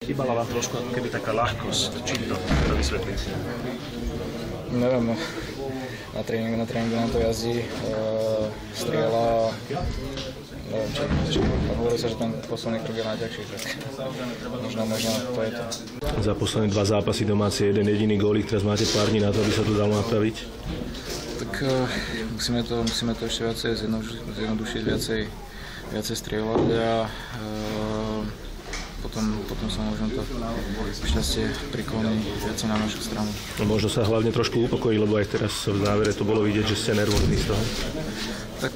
Chýbala vám trošku ako keby taká ľahkosť. Čím to vysvetliť? Neviem, na tréningu nám to jazdí, strieľa, neviem čo. Hovorí sa, že ten posledný krok je najťažší, tak možno to je to. Za posledné 2 zápasy domáci jeden jediný gólik, teraz máte pár dní na to, aby sa to dalo napraviť? Tak musíme to ešte viacej zjednodušiť, viacej strieľať a potom sa možno to šťastie prikloní viacej na našu stranu. No, možno sa hlavne trošku upokojí, lebo aj teraz v závere to bolo vidieť, že ste nervózni z toho. Tak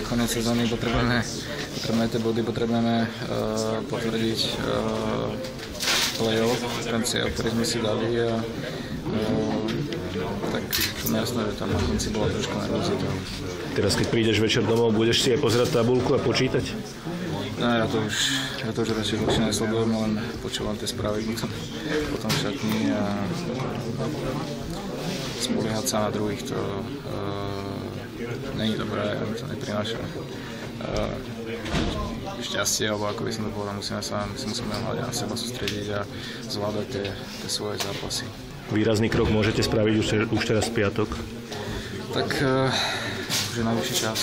koniec sezóny potrebujeme tie body, potrebujeme potvrdiť play-off, ktorý sme si dali a tak jasné, že tam na konci bola trošku nervozita. Teraz keď prídeš večer domov, budeš si aj pozerať tabuľku a počítať? No, ja to už radšej dlhšie nesledujem, len počúvam tie správy potom v šatni a spoliehať sa na druhých, to není dobré, to neprináša šťastie, alebo ako by som to povedal, musíme hľadať na seba sústrediť a zvládať tie svoje zápasy. Výrazný krok môžete spraviť už teraz v piatok? Tak už je najvyšší čas.